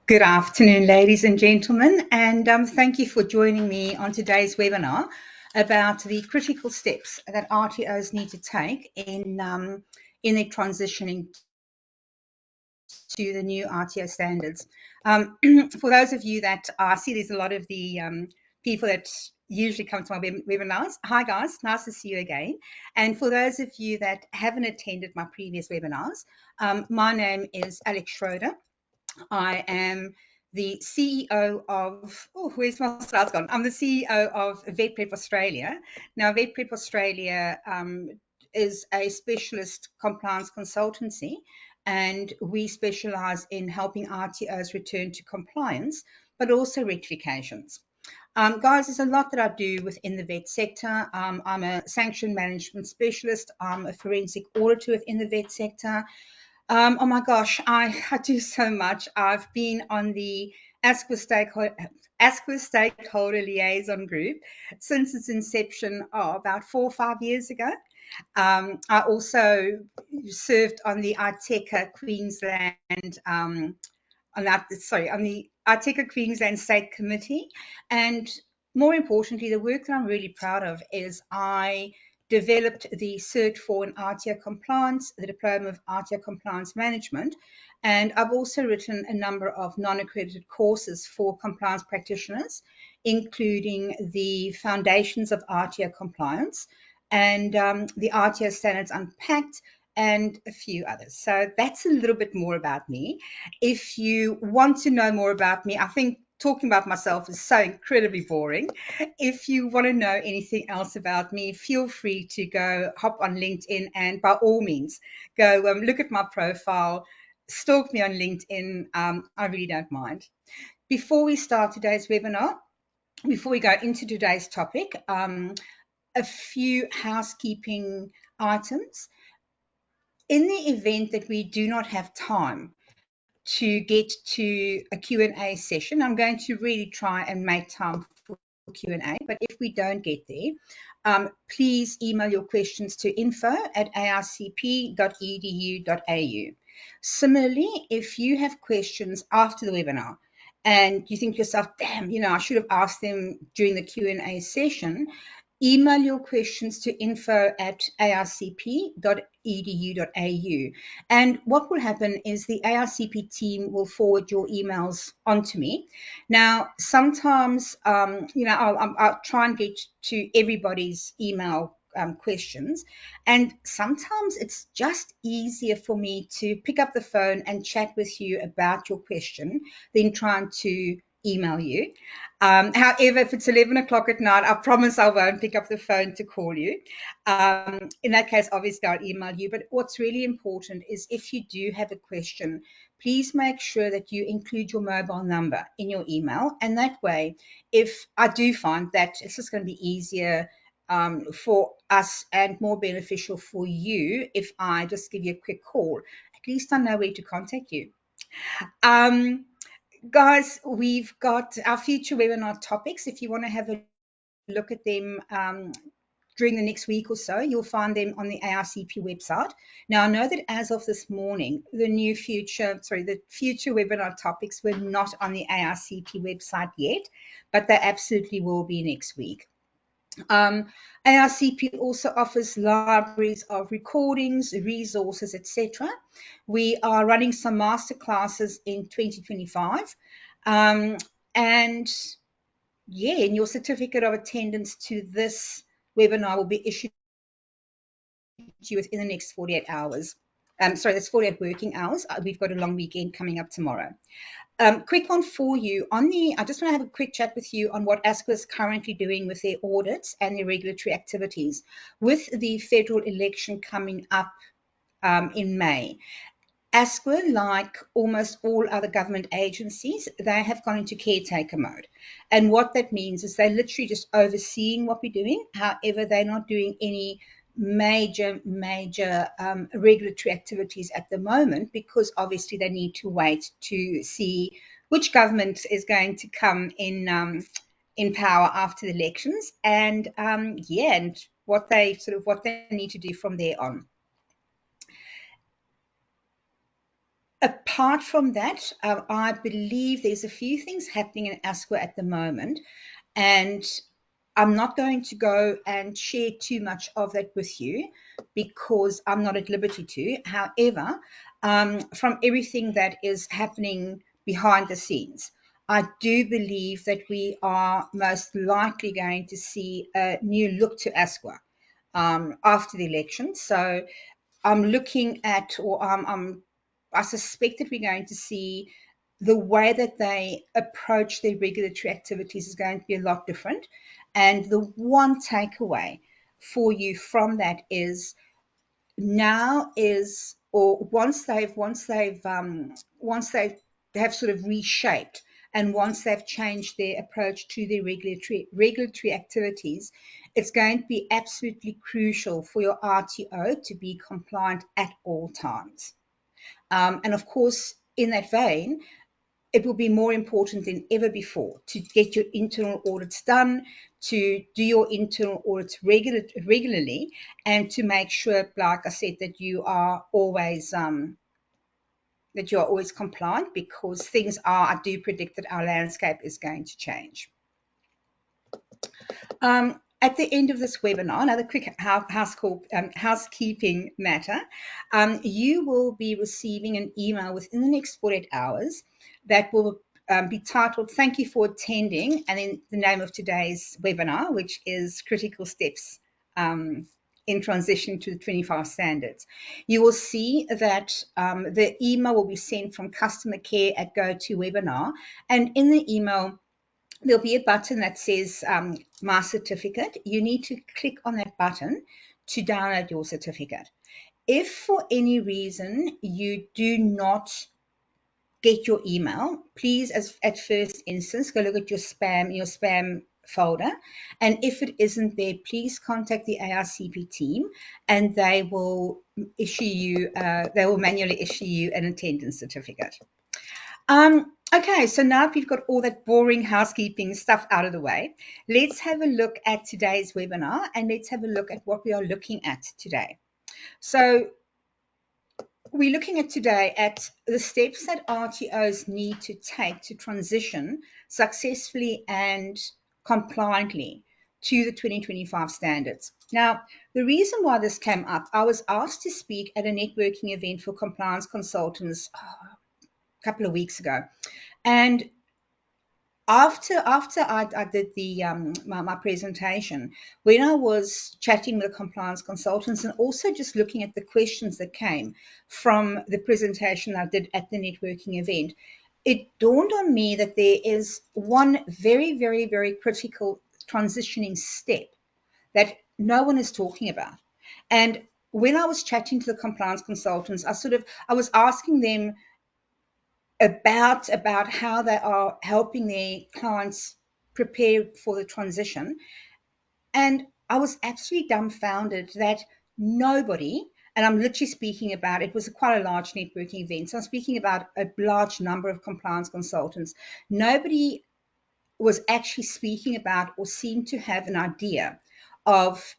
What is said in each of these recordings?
Good afternoon, ladies and gentlemen, and thank you for joining me on today's webinar about the critical steps that RTOs need to take in their transitioning to the new RTO standards. For those of you that I see, there's a lot of the people that usually come to my webinars. Hi guys, nice to see you again. And for those of you that haven't attended my previous webinars, my name is Alex Schroeder. I am the CEO of, where's my slides gone? I'm the CEO of VetPrep Australia. Now, VetPrep Australia is a specialist compliance consultancy, and we specialize in helping RTOs return to compliance, but also rectifications. Guys, there's a lot that I do within the vet sector. I'm a sanction management specialist. I'm a forensic auditor within the vet sector. Oh my gosh, I do so much. I've been on the ASQA stakeholder liaison group since its inception about 4 or 5 years ago. I also served on the ASQA Queensland on the ASQA Queensland State Committee, and more importantly, the work that I'm really proud of is I developed the Cert 4 in RTO Compliance, the Diploma of RTO Compliance Management, and I've also written a number of non-accredited courses for compliance practitioners, including the Foundations of RTO Compliance and the RTO Standards Unpacked, and a few others. So that's a little bit more about me. If you want to know more about me, I think talking about myself is so incredibly boring. If you want to know anything else about me, feel free to go hop on LinkedIn and by all means go look at my profile, stalk me on LinkedIn. I really don't mind. Before we start today's webinar, before we go into today's topic, a few housekeeping items. In the event that we do not have time to get to a Q&A session, I'm going to really try and make time for Q&A, but if we don't get there, please email your questions to info@arcp.edu.au. Similarly, if you have questions after the webinar and you think to yourself, damn, I should have asked them during the Q&A session, email your questions to info@arcp.edu.au. And what will happen is the ARCP team will forward your emails onto me. Now, sometimes, I'll try and get to everybody's email questions. And sometimes it's just easier for me to pick up the phone and chat with you about your question than trying to email you. However, if it's 11 o'clock at night, I promise I won't pick up the phone to call you. In that case, obviously, I'll email you. But what's really important is if you do have a question, please make sure that you include your mobile number in your email. And that way, if I do find that it's just going to be easier for us and more beneficial for you if I just give you a quick call, at least I know where to contact you. Guys, we've got our future webinar topics. If you want to have a look at them during the next week or so, you'll find them on the ARCP website. Now, I know that as of this morning, the future webinar topics were not on the ARCP website yet, but they absolutely will be next week. ARCP also offers libraries of recordings, resources, etc. We are running some masterclasses in 2025. And your certificate of attendance to this webinar will be issued to you within the next 48 hours. That's 48 working hours. We've got a long weekend coming up tomorrow. Quick one for you. I just want to have a quick chat with you on what ASQA is currently doing with their audits and their regulatory activities. With the federal election coming up in May, ASQA, like almost all other government agencies, they have gone into caretaker mode. And what that means is they're literally just overseeing what we're doing. However, they're not doing any major regulatory activities at the moment because obviously they need to wait to see which government is going to come in power after the elections and what they need to do from there on. Apart from that, I believe there's a few things happening in ASQA at the moment, and I'm not going to go and share too much of that with you because I'm not at liberty to. However, from everything that is happening behind the scenes, I do believe that we are most likely going to see a new look to ASQA after the election. So I'm looking at, or I suspect that we're going to see the way that they approach their regulatory activities is going to be a lot different. And the one takeaway for you from that is now is, or once they have sort of reshaped, and once they've changed their approach to their regulatory activities, it's going to be absolutely crucial for your RTO to be compliant at all times. And of course, in that vein, it will be more important than ever before to get your internal audits done, to do your internal audits regularly, and to make sure, like I said, that you are always compliant, because I do predict that our landscape is going to change. At the end of this webinar, another quick housekeeping matter, you will be receiving an email within the next 48 hours that will be titled, "Thank you for attending," and then the name of today's webinar, which is Critical Steps in Transition to the 25 Standards. You will see that the email will be sent from customer care at GoToWebinar, and in the email, there'll be a button that says My Certificate. You need to click on that button to download your certificate. If for any reason you do not get your email, please, at first instance, go look at your spam folder. And if it isn't there, please contact the ARCP team, and they will manually issue you an attendance certificate. Okay, so now that we've got all that boring housekeeping stuff out of the way, let's have a look at today's webinar, and let's have a look at what we are looking at today. So we're looking at today at the steps that RTOs need to take to transition successfully and compliantly to the 2025 standards. Now, the reason why this came up, I was asked to speak at a networking event for compliance consultants a couple of weeks ago. And after I did the my presentation, when I was chatting with the compliance consultants and also just looking at the questions that came from the presentation I did at the networking event, it dawned on me that there is one very, very, very critical transitioning step that no one is talking about. And when I was chatting to the compliance consultants, I was asking them about how they are helping their clients prepare for the transition. And I was absolutely dumbfounded that nobody, and I'm literally speaking about, it was quite a large networking event, so I'm speaking about a large number of compliance consultants, nobody was actually speaking about or seemed to have an idea of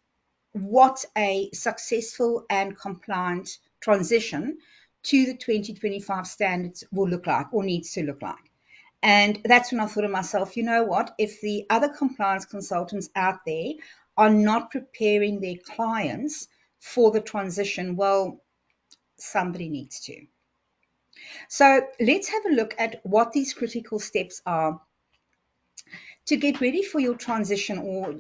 what a successful and compliant transition to the 2025 standards will look like or needs to look like. And that's when I thought to myself, you know what, if the other compliance consultants out there are not preparing their clients for the transition, well, somebody needs to. So let's have a look at what these critical steps are to get ready for your transition, or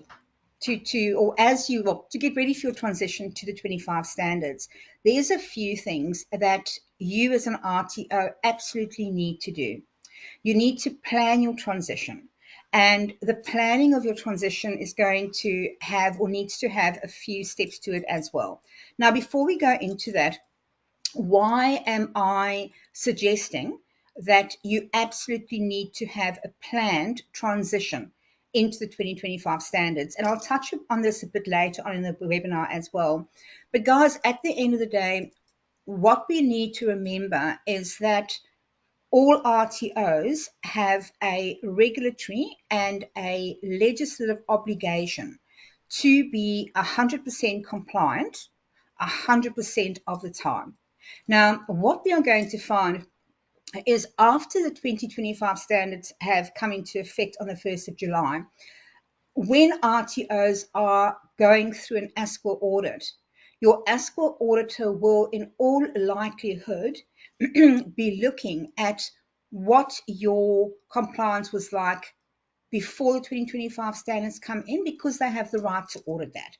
to get ready for your transition to the 25 standards. There's a few things that you as an RTO absolutely need to do. You need to plan your transition, and the planning of your transition is going to have, or needs to have, a few steps to it as well. Now, before we go into that, why am I suggesting that you absolutely need to have a planned transition into the 2025 standards? And I'll touch on this a bit later on in the webinar as well. But guys, at the end of the day, what we need to remember is that all RTOs have a regulatory and a legislative obligation to be 100% compliant 100% of the time. Now, what we are going to find is after the 2025 standards have come into effect on the 1st of July, when RTOs are going through an ASQA audit, your ASQA auditor will, in all likelihood, be looking at what your compliance was like before the 2025 standards come in, because they have the right to audit that.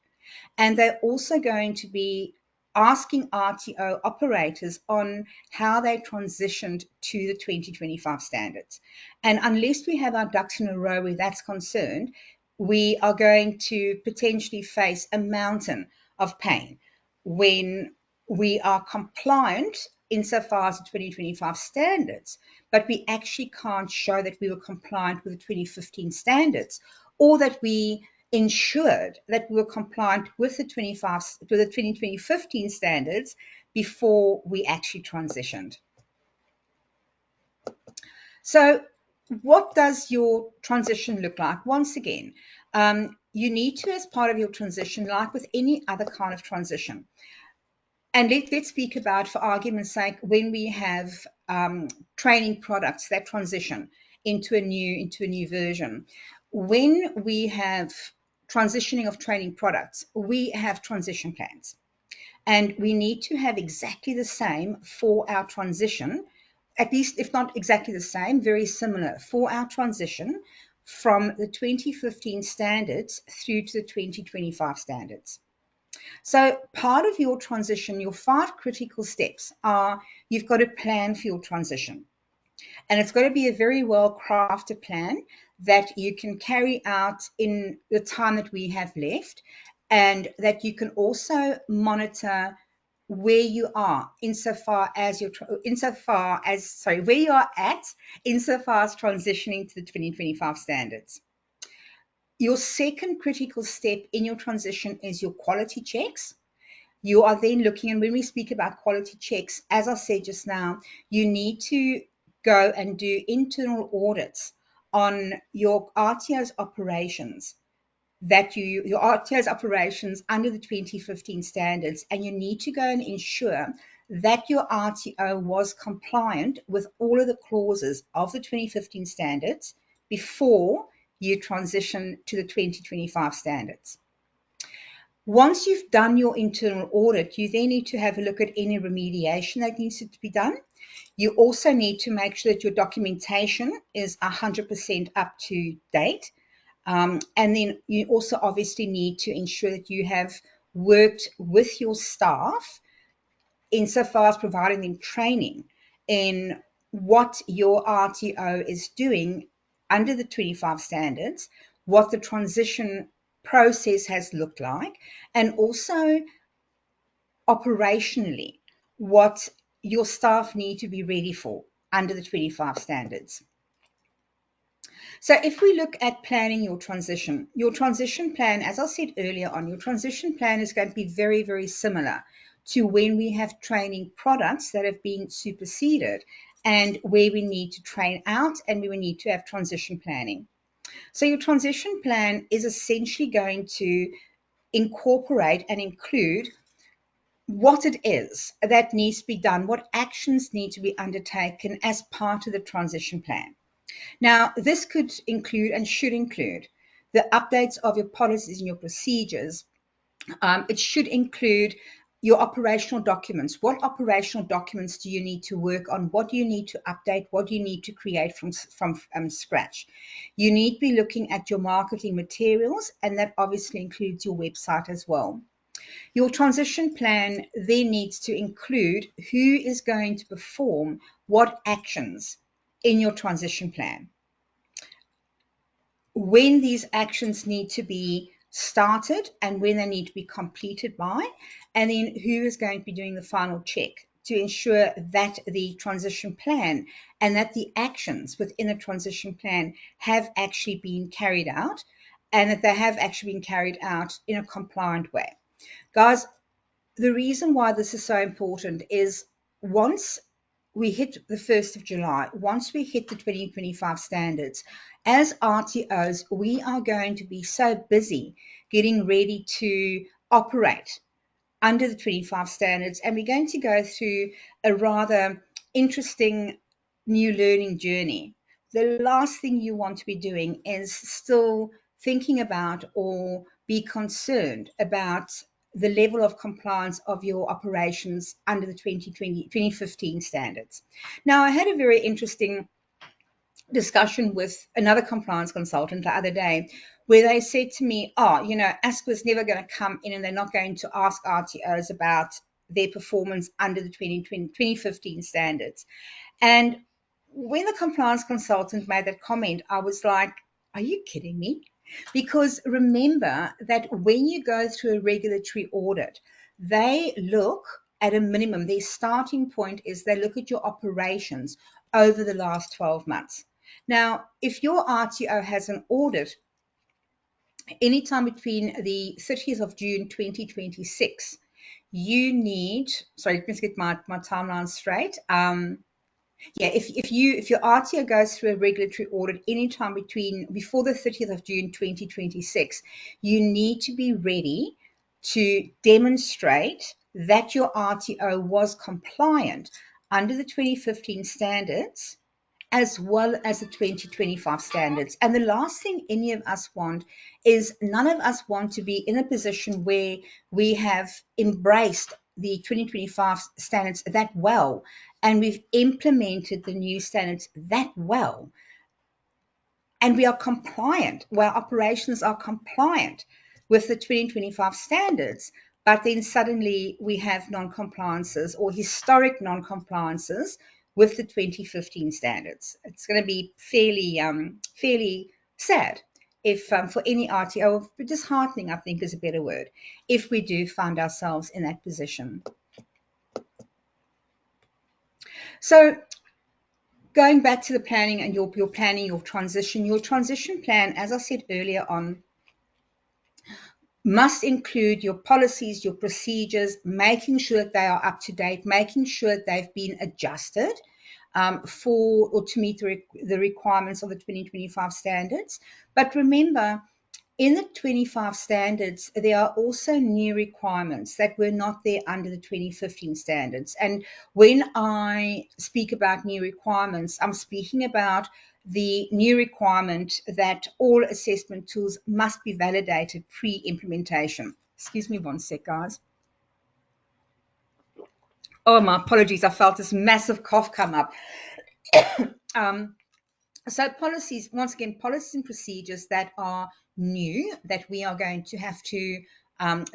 And they're also going to be asking RTO operators on how they transitioned to the 2025 standards. And unless we have our ducks in a row where that's concerned, we are going to potentially face a mountain of pain when we are compliant insofar as the 2025 standards, but we actually can't show that we were compliant with the 2015 standards, or that we ensured that we were compliant with the 2015 standards before we actually transitioned. So what does your transition look like? Once again, you need to, as part of your transition, like with any other kind of transition, and let's speak about, for argument's sake, when we have training products that transition into a new version. When we have transitioning of training products, we have transition plans. And we need to have exactly the same for our transition, at least if not exactly the same, very similar for our transition from the 2015 standards through to the 2025 standards. So part of your transition, your 5 critical steps are, you've got to plan for your transition. And it's got to be a very well-crafted plan that you can carry out in the time that we have left, and that you can also monitor where you are insofar as where you are at insofar as transitioning to the 2025 standards. Your second critical step in your transition is your quality checks. You are then looking, and when we speak about quality checks, as I said just now, you need to go and do internal audits on your RTO's operations, your RTO's operations under the 2015 standards, and you need to go and ensure that your RTO was compliant with all of the clauses of the 2015 standards before you transition to the 2025 standards. Once you've done your internal audit, you then need to have a look at any remediation that needs to be done. You also need to make sure that your documentation is 100% up to date. And then you also obviously need to ensure that you have worked with your staff insofar as providing them training in what your RTO is doing under the 25 standards, what the transition process has looked like, and also operationally what your staff need to be ready for under the 25 standards. So if we look at planning your transition plan, as I said earlier on, your transition plan is going to be very, very similar to when we have training products that have been superseded and where we need to train out and where we need to have transition planning. So your transition plan is essentially going to incorporate and include what it is that needs to be done, what actions need to be undertaken as part of the transition plan. Now, this could include and should include the updates of your policies and your procedures. It should include your operational documents. What operational documents do you need to work on? What do you need to update? What do you need to create from scratch? You need to be looking at your marketing materials, and that obviously includes your website as well. Your transition plan then needs to include who is going to perform what actions in your transition plan, when these actions need to be started and when they need to be completed by, and then who is going to be doing the final check to ensure that the transition plan and that the actions within the transition plan have actually been carried out, and that they have actually been carried out in a compliant way. Guys, the reason why this is so important is once we hit the 1st of July, once we hit the 2025 standards, as RTOs, we are going to be so busy getting ready to operate under the 25 standards, and we're going to go through a rather interesting new learning journey. The last thing you want to be doing is still thinking about or be concerned about the level of compliance of your operations under the 2015 standards. Now, I had a very interesting discussion with another compliance consultant the other day where they said to me, ASQA is never going to come in and they're not going to ask RTOs about their performance under the 2015 standards. And when the compliance consultant made that comment, I was like, are you kidding me? Because remember that when you go through a regulatory audit, they look at a minimum. Their starting point is they look at your operations over the last 12 months. Now, if your RTO has an audit anytime between the 30th of June 2026, you need, sorry, let me get my timeline straight. If your RTO goes through a regulatory audit anytime before the 30th of June 2026, you need to be ready to demonstrate that your RTO was compliant under the 2015 standards as well as the 2025 standards. And the last thing any of us want is none of us want to be in a position where we have embraced the 2025 standards that well, and we've implemented the new standards that well, and we are compliant, where operations are compliant with the 2025 standards, but then suddenly we have non-compliances or historic non-compliances with the 2015 standards. It's going to be fairly sad if for any RTO, disheartening, I think is a better word, if we do find ourselves in that position. So going back to the planning and your planning, your transition plan, as I said earlier on, must include your policies, your procedures, making sure that they are up to date, making sure that they've been adjusted for or to meet the requirements of the 2025 standards. But remember, in the 25 standards, there are also new requirements that were not there under the 2015 standards. And when I speak about new requirements, I'm speaking about the new requirement that all assessment tools must be validated pre-implementation. Excuse me one sec, guys. Oh, my apologies. I felt this massive cough come up. So policies, once again, policies and procedures that are new, that we are going to have to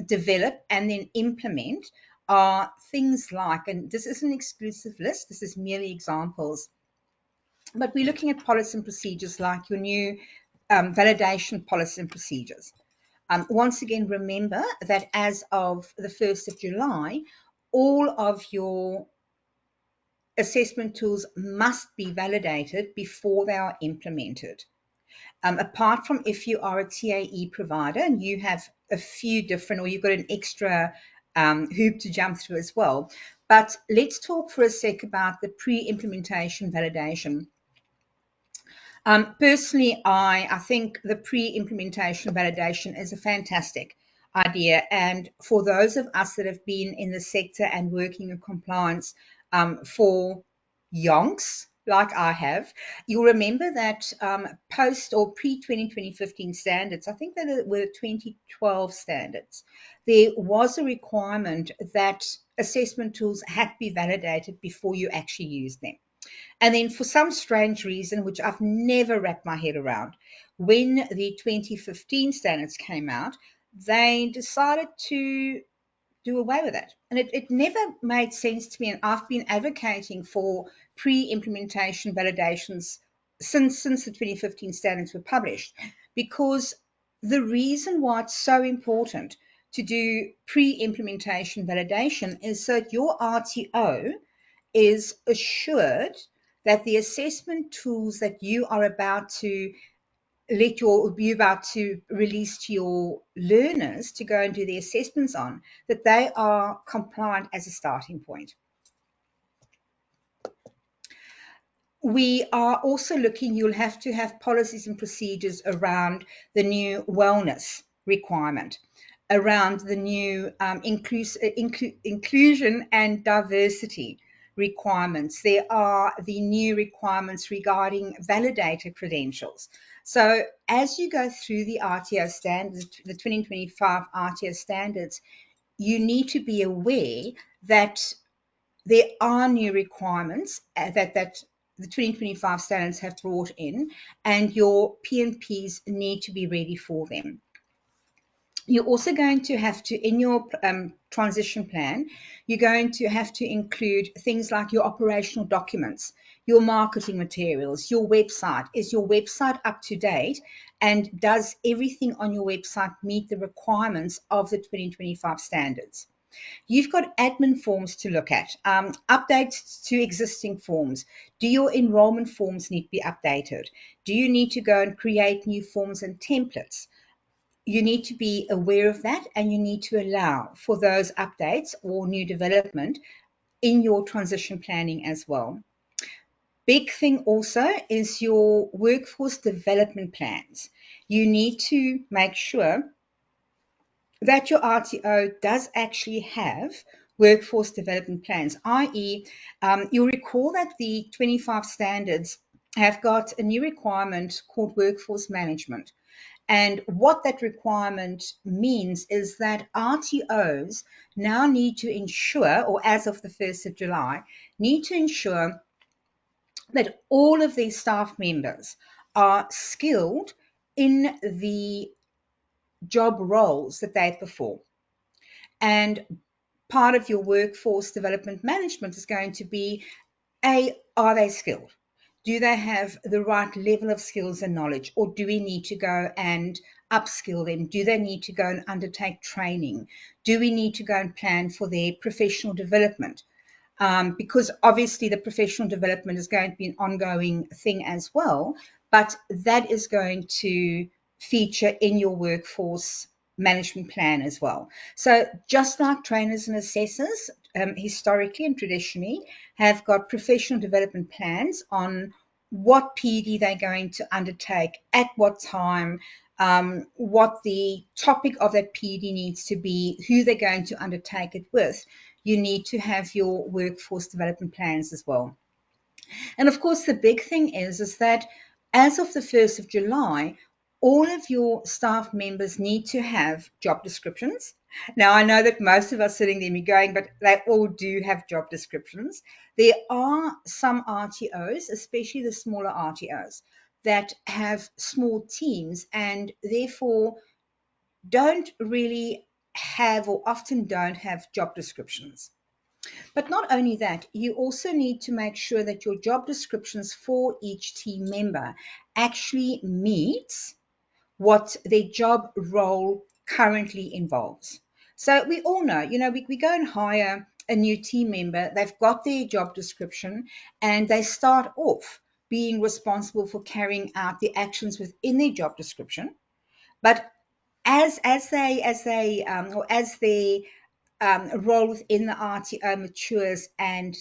develop and then implement are things like, and this isn't an exclusive list, this is merely examples, but we're looking at policies and procedures like your new validation policies and procedures. Once again, remember that as of the 1st of July, all of your assessment tools must be validated before they are implemented. Apart from if you are a TAE provider and you have a few different, or you've got an extra hoop to jump through as well. But let's talk for a sec about the pre-implementation validation. Personally, I think the pre-implementation validation is a fantastic idea. And for those of us that have been in the sector and working in compliance for yonks, like I have, you'll remember that post or pre-2015 standards, I think that were 2012 standards, there was a requirement that assessment tools had to be validated before you actually use them. And then for some strange reason, which I've never wrapped my head around, when the 2015 standards came out, they decided to do away with it. And it never made sense to me. And I've been advocating for pre-implementation validations since the 2015 standards were published, because the reason why it's so important to do pre-implementation validation is so that your RTO is assured that the assessment tools that you are about to release to your learners to go and do the assessments on, that they are compliant as a starting point. We are also looking, you'll have to have policies and procedures around the new wellness requirement. around the new inclusion and diversity requirements. There are the new requirements regarding validated credentials. So as you go through the RTO standards, the 2025 RTO standards, you need to be aware that there are new requirements that the 2025 standards have brought in, and your P&Ps need to be ready for them. You're also going to have to, in your transition plan, you're going to have to include things like your operational documents, your marketing materials, your website. Is your website up to date? And does everything on your website meet the requirements of the 2025 standards? You've got admin forms to look at, updates to existing forms. Do your enrollment forms need to be updated? Do you need to go and create new forms and templates? You need to be aware of that, and you need to allow for those updates or new development in your transition planning as well. Big thing also is your workforce development plans. You need to make sure that your RTO does actually have workforce development plans, i.e., you'll recall that the 25 standards have got a new requirement called workforce management. And what that requirement means is that RTOs now need to ensure, or as of the 1st of July, need to ensure that all of their staff members are skilled in the job roles that they perform. And part of your workforce development management is going to be, are they skilled? Do they have the right level of skills and knowledge, or do we need to go and upskill them? Do they need to go and undertake training? Do we need to go and plan for their professional development? Because obviously the professional development is going to be an ongoing thing as well, but that is going to feature in your workforce management plan as well. So just like trainers and assessors, historically and traditionally, have got professional development plans on what PD they're going to undertake, at what time, what the topic of that PD needs to be, who they're going to undertake it with. You need to have your workforce development plans as well. And of course, the big thing is that as of the 1st of July, all of your staff members need to have job descriptions. Now, I know that most of us sitting there are going, but they all do have job descriptions. There are some RTOs, especially the smaller RTOs, that have small teams and therefore don't really have, or often don't have, job descriptions. But not only that, you also need to make sure that your job descriptions for each team member actually meets what their job role currently involves. So we all know, we go and hire a new team member, they've got their job description, and they start off being responsible for carrying out the actions within their job description. But as their role within the RTO matures and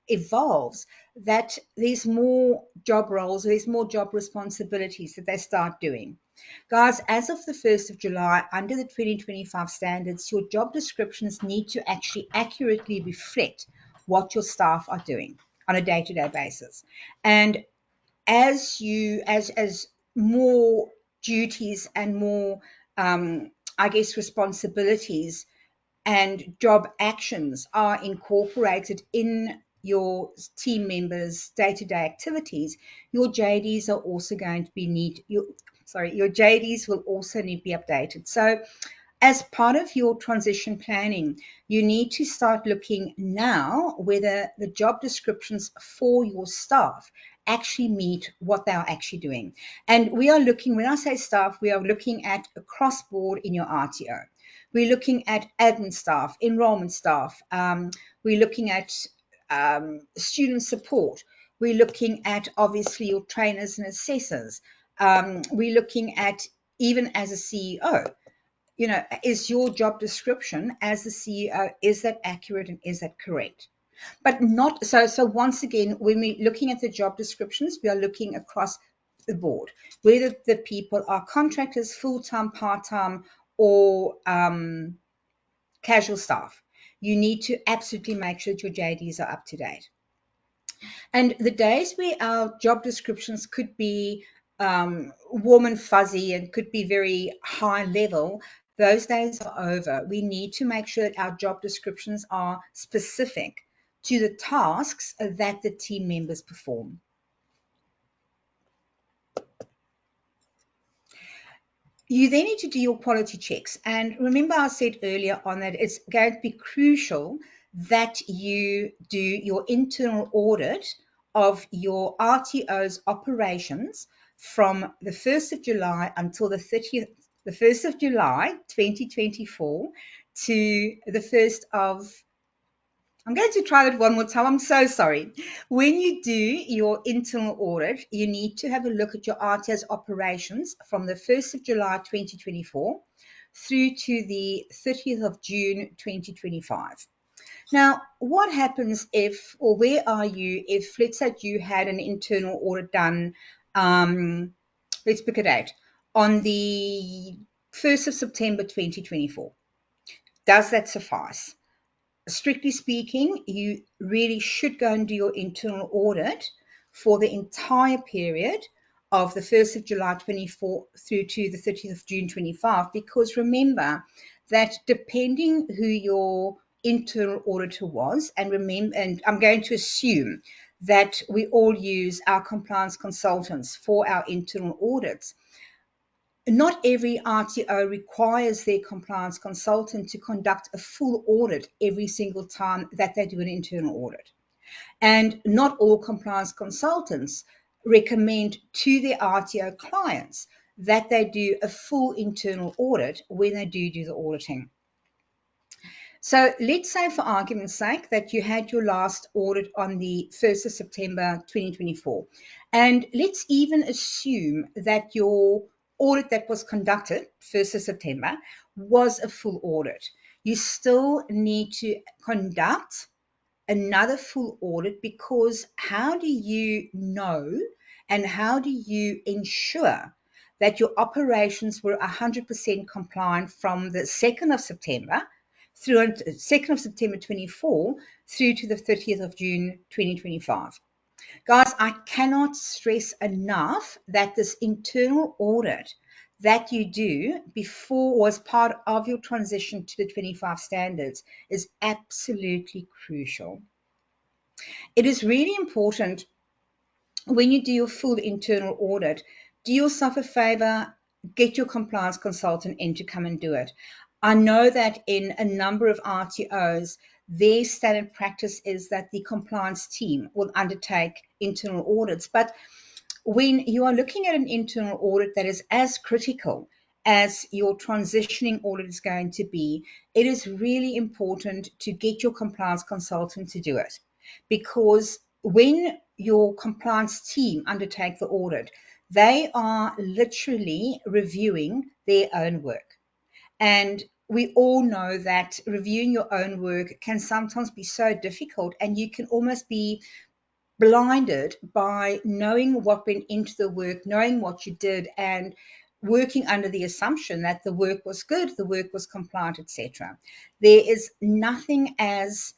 evolves, that there's more job roles, there's more job responsibilities that they start doing. Guys, as of the 1st of July, under the 2025 standards, your job descriptions need to actually accurately reflect what your staff are doing on a day-to-day basis. And as more duties and more, responsibilities and job actions are incorporated in your team members' day-to-day activities, your JDs are also going to be your JDs will also need to be updated. So as part of your transition planning, you need to start looking now whether the job descriptions for your staff actually meet what they are actually doing. And we are looking, when I say staff, we are looking at across board in your RTO. We're looking at admin staff, enrollment staff. We're looking at student support. We're looking at obviously your trainers and assessors. We're looking at, even as a CEO, is your job description as the CEO, is that accurate and is that correct? But not so once again, when we're looking at the job descriptions, we are looking across the board, whether the people are contractors, full-time, part-time, or casual staff. You need to absolutely make sure that your JDs are up to date. And the days where our job descriptions could be warm and fuzzy and could be very high level, those days are over. We need to make sure that our job descriptions are specific to the tasks that the team members perform. You then need to do your quality checks. And remember, I said earlier on that it's going to be crucial that you do your internal audit of your RTO's operations from the 1st of July until the 1st of July 2024 to the 1st of I'm going to try that one more time. I'm so sorry. When you do your internal audit, you need to have a look at your RTO's operations from the 1st of July 2024 through to the 30th of June 2025. Now, what happens if, or where are you if, let's say you had an internal audit done, let's pick a date, on the 1st of September 2024. Does that suffice? Strictly speaking, you really should go and do your internal audit for the entire period of the 1st of July 24 through to the 30th of June 25, because remember that depending who your internal auditor was, and I'm going to assume that we all use our compliance consultants for our internal audits. Not every RTO requires their compliance consultant to conduct a full audit every single time that they do an internal audit. And not all compliance consultants recommend to their RTO clients that they do a full internal audit when they do the auditing. So let's say, for argument's sake, that you had your last audit on the 1st of September 2024. And let's even assume that your audit that was conducted 1st of September was a full audit. You still need to conduct another full audit, because how do you know and how do you ensure that your operations were 100% compliant from the 2nd of September through 2nd of September 24 through to the 30th of June 2025. Guys, I cannot stress enough that this internal audit that you do before was part of your transition to the 25 standards is absolutely crucial. It is really important when you do your full internal audit, do yourself a favor, get your compliance consultant in to come and do it. I know that in a number of RTOs, their standard practice is that the compliance team will undertake internal audits. But when you are looking at an internal audit that is as critical as your transitioning audit is going to be, it is really important to get your compliance consultant to do it. Because when your compliance team undertake the audit, they are literally reviewing their own work. And we all know that reviewing your own work can sometimes be so difficult, and you can almost be blinded by knowing what went into the work, knowing what you did, and working under the assumption that the work was good, the work was compliant, etc. There is nothing as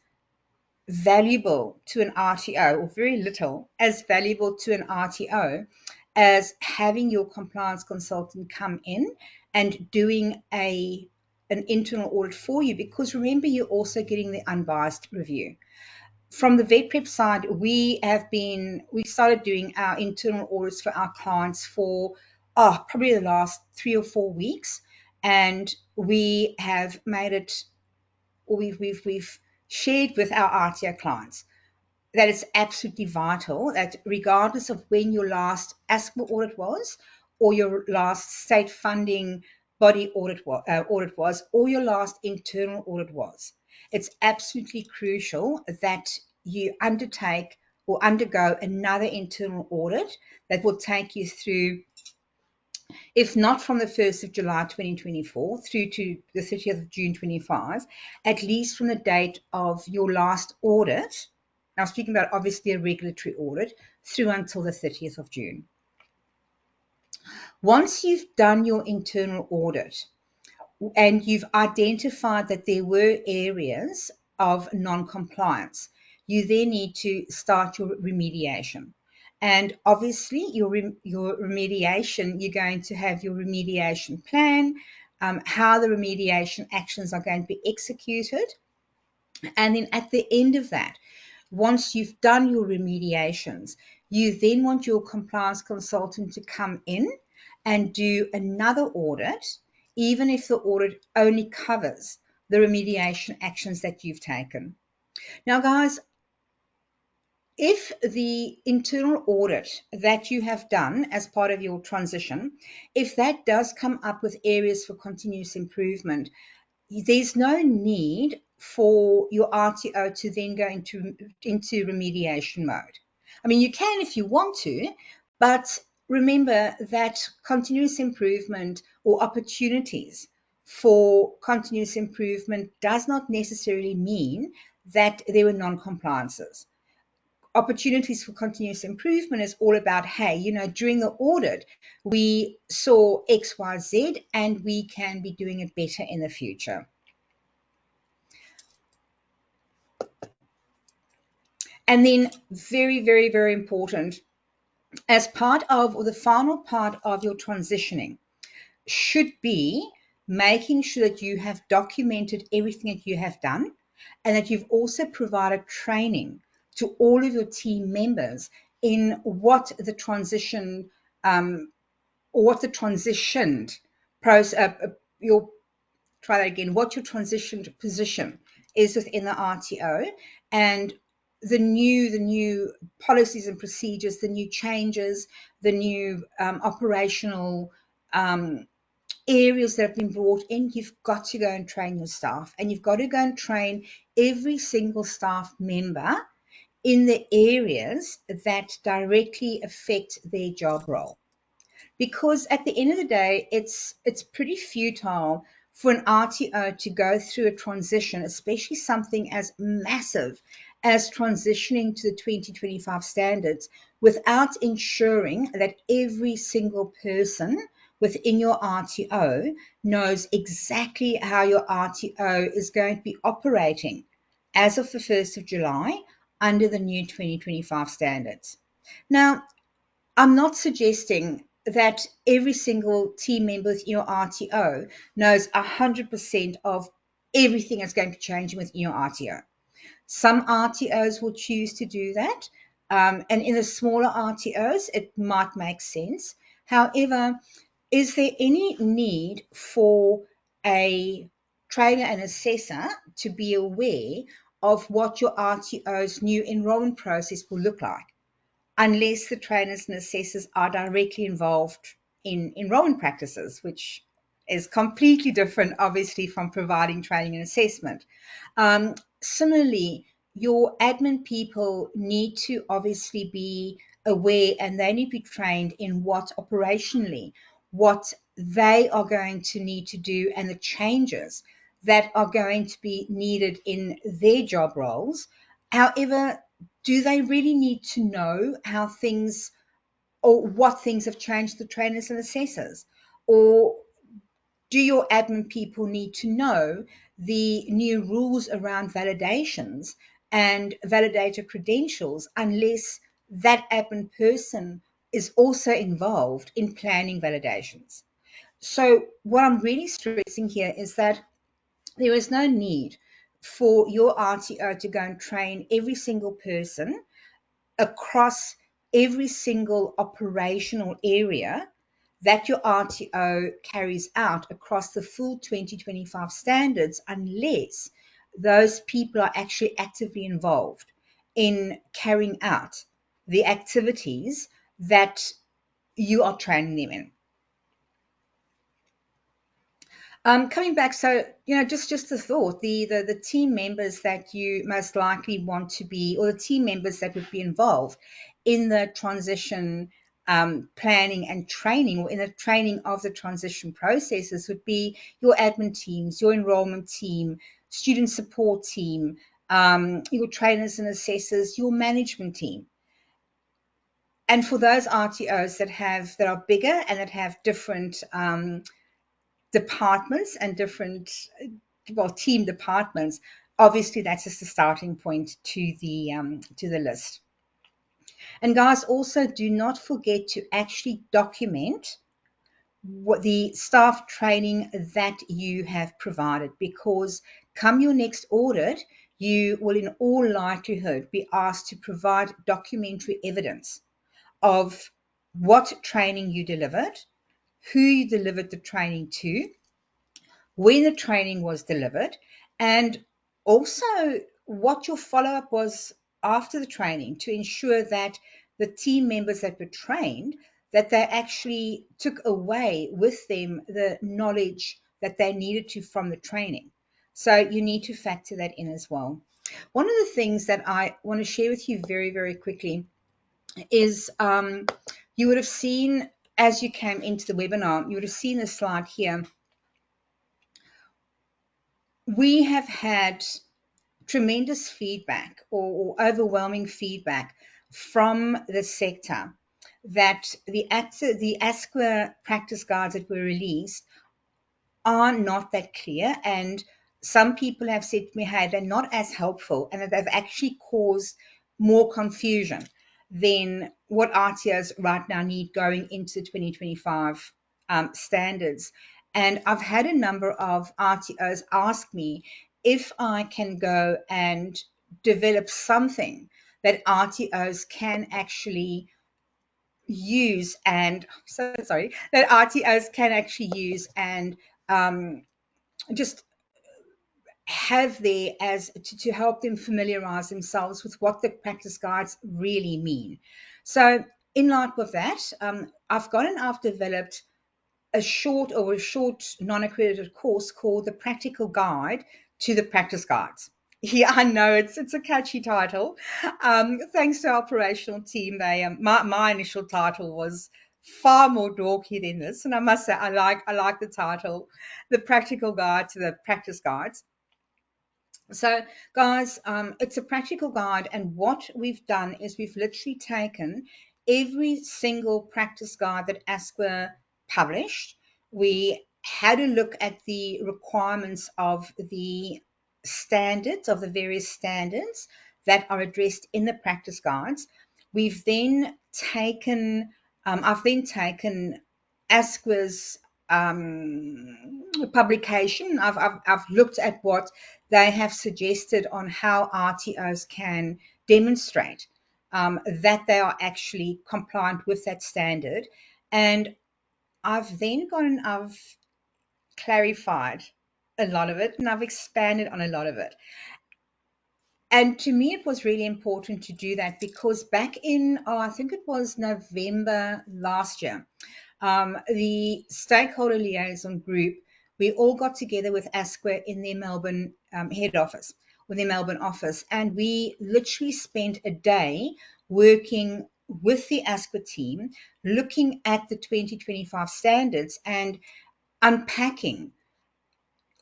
valuable to an RTO, or very little as valuable to an RTO, as having your compliance consultant come in and doing an internal audit for you, because remember, you're also getting the unbiased review. From the vet prep side, we started doing our internal audits for our clients for probably the last 3 or 4 weeks, and we have made it, we've shared with our RTO clients that it's absolutely vital that regardless of when your last ASQA audit was, or your last state funding body audit was, or your last internal audit was, it's absolutely crucial that you undertake or undergo another internal audit that will take you through, if not from the 1st of July 2024 through to the 30th of June 25, at least from the date of your last audit. Now, speaking about obviously a regulatory audit, through until the 30th of June. Once you've done your internal audit, and you've identified that there were areas of non-compliance, you then need to start your remediation. And obviously, your remediation, you're going to have your remediation plan, how the remediation actions are going to be executed. And then at the end of that, once you've done your remediations, you then want your compliance consultant to come in and do another audit, even if the audit only covers the remediation actions that you've taken. Now, guys, if the internal audit that you have done as part of your transition, if that does come up with areas for continuous improvement, there's no need for your RTO to then go into remediation mode. I mean, you can if you want to, but remember that continuous improvement or opportunities for continuous improvement does not necessarily mean that there were non-compliances. Opportunities for continuous improvement is all about, hey, during the audit, we saw X, Y, Z, and we can be doing it better in the future. And then very, very, very important, as part of, or the final part of your transitioning should be making sure that you have documented everything that you have done and that you've also provided training to all of your team members in what the transition or what the transitioned process, what your transitioned position is within the RTO, and the new policies and procedures, the new changes, the new operational areas that have been brought in. You've got to go and train your staff, and you've got to go and train every single staff member in the areas that directly affect their job role. Because at the end of the day, it's pretty futile for an RTO to go through a transition, especially something as massive as transitioning to the 2025 standards, without ensuring that every single person within your RTO knows exactly how your RTO is going to be operating as of the 1st of July under the new 2025 standards. Now, I'm not suggesting that every single team member within your RTO knows 100% of everything that's going to be changing within your RTO. Some RTOs will choose to do that, and in the smaller RTOs, it might make sense. However, is there any need for a trainer and assessor to be aware of what your RTO's new enrollment process will look like, unless the trainers and assessors are directly involved in enrollment practices, which is completely different, obviously, from providing training and assessment. Similarly, your admin people need to obviously be aware, and they need to be trained in what operationally, what they are going to need to do, and the changes that are going to be needed in their job roles. However, do they really need to know how things or what things have changed the trainers and assessors? Or do your admin people need to know the new rules around validations and validator credentials, unless that admin person is also involved in planning validations? So what I'm really stressing here is that there is no need for your RTO to go and train every single person across every single operational area that your RTO carries out across the full 2025 standards, unless those people are actually actively involved in carrying out the activities that you are training them in. Coming back, so just a thought: the team members that you most likely want to be, or the team members that would be involved in the transition planning and training, or in the training of the transition processes, would be your admin teams, your enrollment team, student support team, your trainers and assessors, your management team. And for those RTOs that are bigger and that have different departments and different, well, team departments, obviously that's just the starting point to the list. And guys, also do not forget to actually document what the staff training that you have provided, because come your next audit, you will in all likelihood be asked to provide documentary evidence of what training you delivered, who you delivered the training to, when the training was delivered, and also what your follow-up was after the training, to ensure that the team members that were trained, that they actually took away with them the knowledge that they needed to from the training. So you need to factor that in as well. One of the things that I want to share with you very, very quickly is you would have seen, as you came into the webinar, you would have seen the slide here. We have had tremendous feedback, or overwhelming feedback from the sector, that the ASQA practice guides that were released are not that clear. And some people have said to me, hey, they're not as helpful, and that they've actually caused more confusion than what RTOs right now need going into the 2025 standards. And I've had a number of RTOs ask me if I can go and develop something that RTOs can actually use, and so sorry, that RTOs can actually use and just have there as to help them familiarize themselves with what the practice guides really mean. So in line with that, I've developed a short non-accredited course called the Practical Guide to the Practice Guides. Yeah, I know it's a catchy title. Thanks to our operational team, they my initial title was far more dorky than this, and I must say I like the title, the Practical Guide to the Practice Guides. So, guys, it's a practical guide, and what we've done is we've literally taken every single practice guide that ASQA published. We had a look at the requirements of the standards, of the various standards that are addressed in the practice guides. We've then taken, I've then taken ASQA's publication. I've looked at what they have suggested on how RTOs can demonstrate that they are actually compliant with that standard. And I've then gone and I've clarified a lot of it, and I've expanded on a lot of it. And to me, it was really important to do that, because back in, I think it was November last year, the stakeholder liaison group, we all got together with ASQA in their Melbourne head office, with their Melbourne office, and we literally spent a day working with the ASQA team, looking at the 2025 standards and unpacking,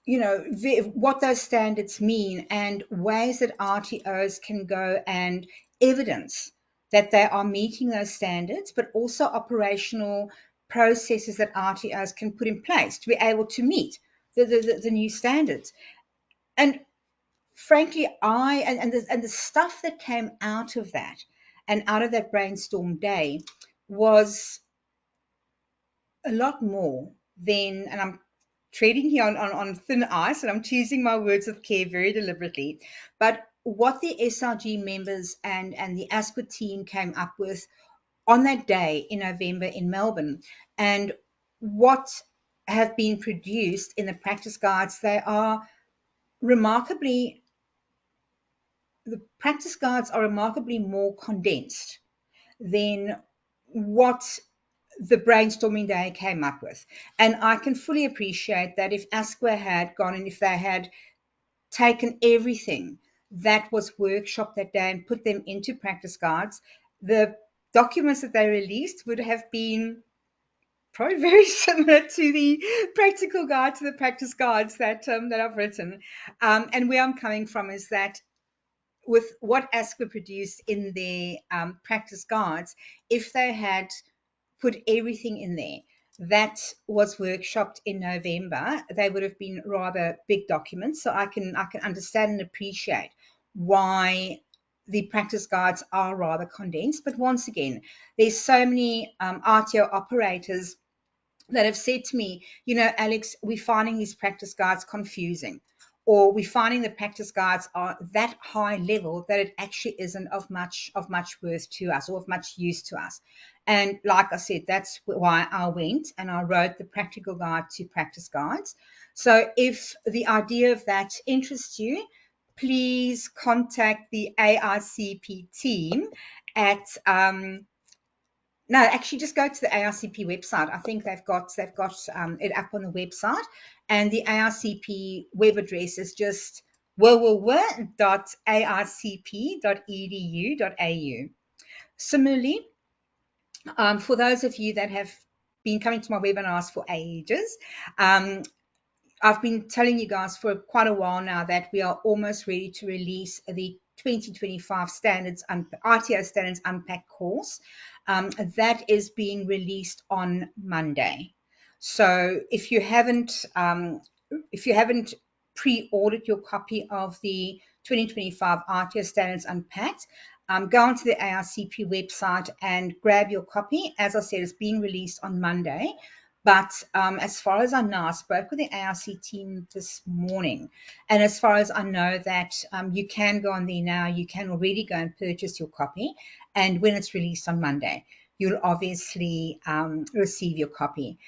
what those standards mean, and ways that RTOs can go and evidence that they are meeting those standards, but also operational processes that RTOs can put in place to be able to meet the new standards. And frankly, the stuff that came out of that, and out of that brainstorm day, was a lot more than, and I'm treading here on thin ice, and I'm choosing my words with care very deliberately, but what the SRG members and the ASQA team came up with on that day in November in Melbourne, and what have been produced in the practice guides, the practice guides are remarkably more condensed than what the brainstorming day came up with. And I can fully appreciate that if ASQA had gone and if they had taken everything that was workshopped that day and put them into practice guides, the documents that they released would have been probably very similar to the practical guide to the practice guides that I've written. And where I'm coming from is that with what ASQA produced in their practice guides, if they had put everything in there, that was workshopped in November, they would have been rather big documents. So I can understand and appreciate why the practice guides are rather condensed. But once again, there's so many RTO operators that have said to me, Alex, we're finding these practice guides confusing, or we're finding the practice guides are that high level that it actually isn't of much worth to us or of much use to us. And like I said, that's why I went and I wrote the practical guide to practice guides. So if the idea of that interests you, please contact the AICP team at no, actually, just go to the AICP website. I think they've got it up on the website, and the AICP web address is just www.aicp.edu.au. Similarly, for those of you that have been coming to my webinars for ages, I've been telling you guys for quite a while now that we are almost ready to release the 2025 standards, RTO Standards Unpack course. That is being released on Monday. So if you haven't pre-ordered your copy of the 2025 RTO Standards Unpacked, go onto the AICP website and grab your copy. As I said, it's being released on Monday. But as far as I know, I spoke with the AIC team this morning. And as far as I know that you can go on there now, you can already go and purchase your copy. And when it's released on Monday, you'll obviously receive your copy.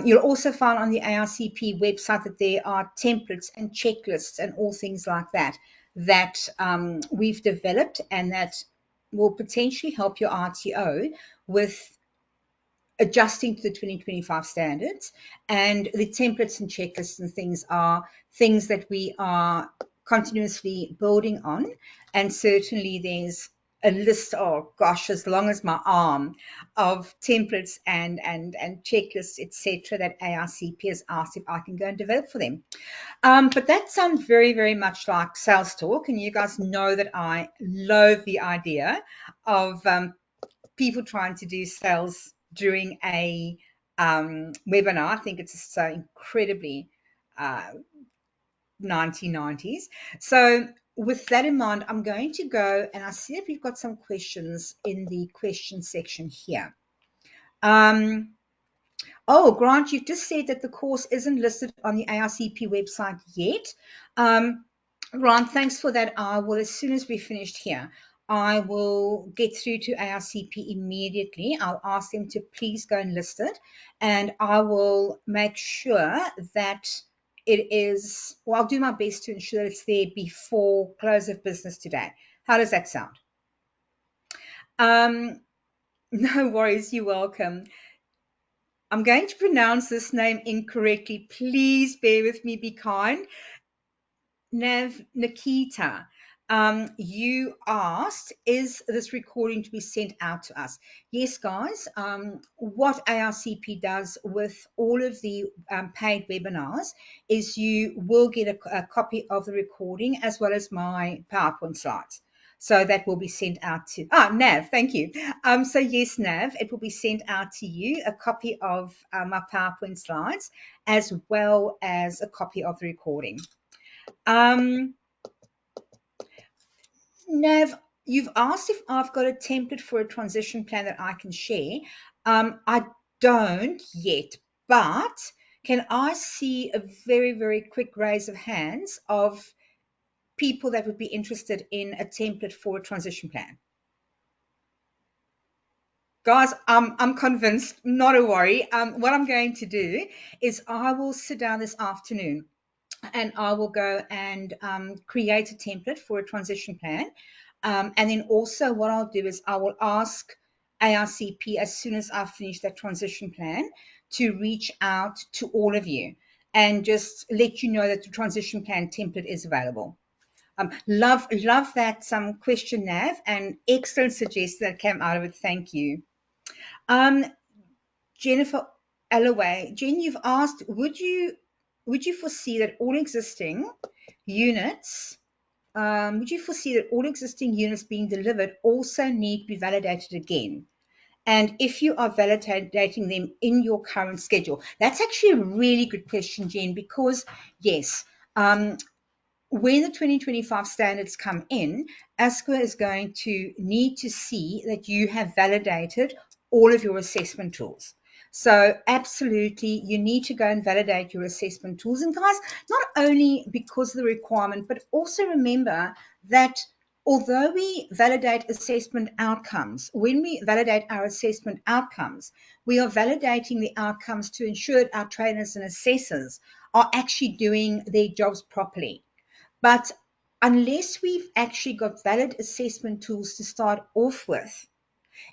You'll also find on the AICP website that there are templates and checklists and all things like that that we've developed and that will potentially help your RTO with adjusting to the 2025 standards. And the templates and checklists and things are things that we are continuously building on. And certainly there's a list, oh gosh, as long as my arm, of templates and checklists, etc., that AICP has asked if I can go and develop for them. But that sounds very, very much like sales talk. And you guys know that I loathe the idea of people trying to do sales during a webinar. I think it's so incredibly 1990s. So with that in mind, I'm going to go and I see if we've got some questions in the question section here. Oh, Grant, you've just said that the course isn't listed on the AICP website yet. Grant, thanks for that. I will, as soon as we're finished here, I will get through to AICP immediately. I'll ask them to please go and list it, and I will make sure that it is, well, I'll do my best to ensure that it's there before close of business today. How does that sound? No worries, you're welcome. I'm going to pronounce this name incorrectly. Please bear with me, be kind. Nikita, you asked, is this recording to be sent out to us? Yes, guys. What AICP does with all of the paid webinars is you will get a copy of the recording as well as my PowerPoint slides. So that will be sent out to, Nav, thank you. So yes, Nav, it will be sent out to you, a copy of my PowerPoint slides, as well as a copy of the recording. Nav, you've asked if I've got a template for a transition plan that I can share. I don't yet, but can I see a very, very quick raise of hands of people that would be interested in a template for a transition plan? Guys, I'm convinced, not a worry. What I'm going to do is I will sit down this afternoon and I will go and create a template for a transition plan. And then also what I'll do is I will ask AICP as soon as I finish that transition plan to reach out to all of you and just let you know that the transition plan template is available. Love that question, Nav, and excellent suggestion that came out of it. Thank you. Jennifer Alloway, Jen, you've asked, would you foresee that all existing units, being delivered also need to be validated again? and if you are validating them in your current schedule. That's actually a really good question, Jen, because yes, when the 2025 standards come in, ASQA is going to need to see that you have validated all of your assessment tools. So absolutely, you need to go and validate your assessment tools. And guys, not only because of the requirement, but also remember that although we validate assessment outcomes, when we validate our assessment outcomes, we are validating the outcomes to ensure that our trainers and assessors are actually doing their jobs properly. But unless we've actually got valid assessment tools to start off with,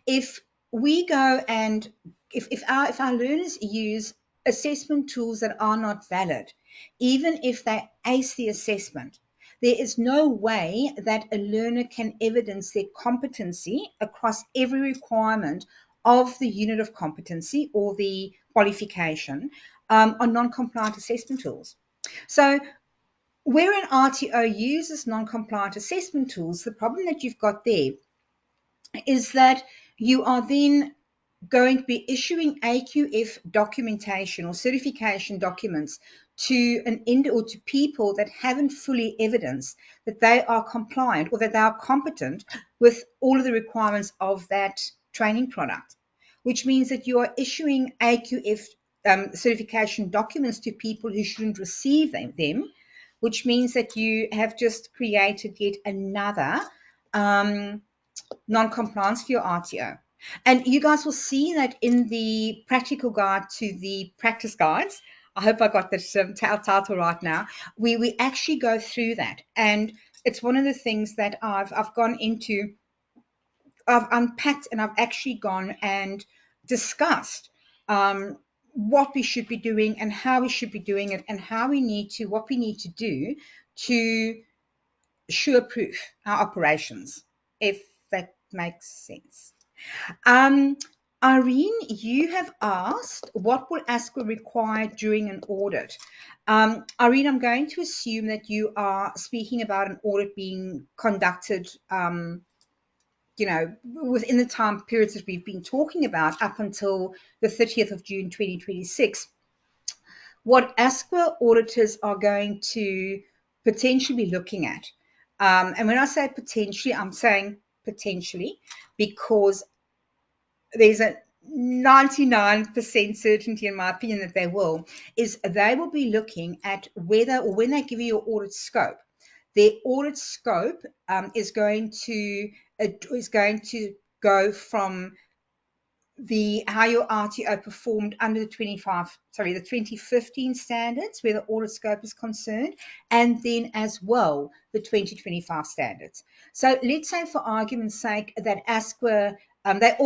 if we go and if our learners use assessment tools that are not valid, even if they ace the assessment, there is no way that a learner can evidence their competency across every requirement of the unit of competency or the qualification on non-compliant assessment tools. So where an RTO uses non-compliant assessment tools, the problem that you've got there is that you are then going to be issuing AQF documentation or certification documents to an end or to people that haven't fully evidenced that they are compliant or that they are competent with all of the requirements of that training product, which means that you are issuing AQF certification documents to people who shouldn't receive them, which means that you have just created yet another non-compliance for your RTO. And you guys will see that in the practical guide to the practice guides. I hope I got this title right now. We actually go through that, and it's one of the things that I've gone into. I've unpacked and I've actually gone and discussed what we should be doing and how we should be doing it and what we need to do to sure proof our operations, if that makes sense. Um, Irene, you have asked, what will ASQA require during an audit? Irene, I'm going to assume that you are speaking about an audit being conducted, within the time periods that we've been talking about up until the 30th of June 2026. What ASQA auditors are going to potentially be looking at, and when I say potentially, I'm saying potentially because there's a 99% certainty, in my opinion, that they will be looking at whether, or when they give you your audit scope, their audit scope is going to go from how your RTO performed under the 2015 standards, where the audit scope is concerned, and then as well the 2025 standards. So let's say, for argument's sake, that ASQA, they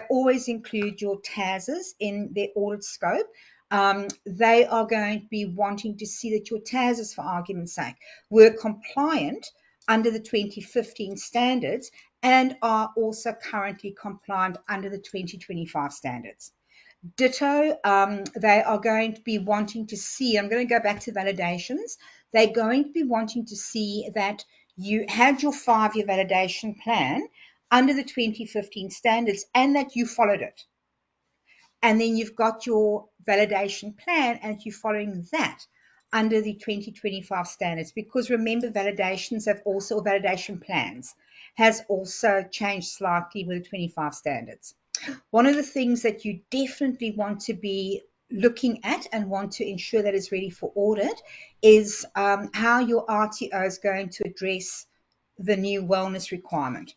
always include your TASs in their audit scope. They are going to be wanting to see that your TASs, for argument's sake, were compliant under the 2015 standards and are also currently compliant under the 2025 standards. Ditto, they are going to be wanting to see, I'm going to go back to validations, they're going to be wanting to see that you had your 5-year validation plan under the 2015 standards and that you followed it. And then you've got your validation plan and you're following that under the 2025 standards, because remember, validation plans has also changed slightly with the 25 standards. One of the things that you definitely want to be looking at and want to ensure that is ready for audit is how your RTO is going to address the new wellness requirement.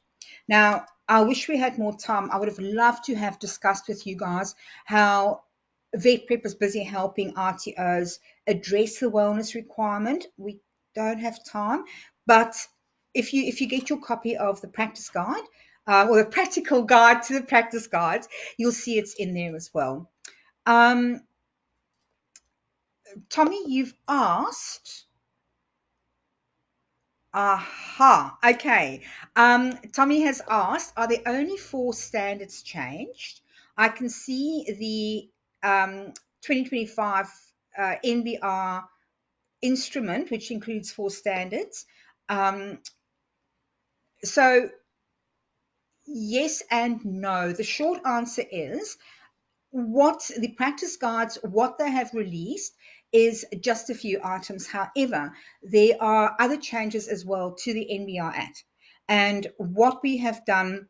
Now, I wish we had more time. I would have loved to have discussed with you guys how VetPrep is busy helping RTOs address the wellness requirement. We don't have time, but if you get your copy of the practice guide or the practical guide to the practice guides, you'll see it's in there as well. Tommy, you've asked. Aha, okay. Tommy has asked, are there only 4 standards changed? I can see the 2025 NBR instrument, which includes 4 standards. So Yes and no. The short answer is what the practice guides, what they have released is just a few items. However, there are other changes as well to the NBR Act. And what we have done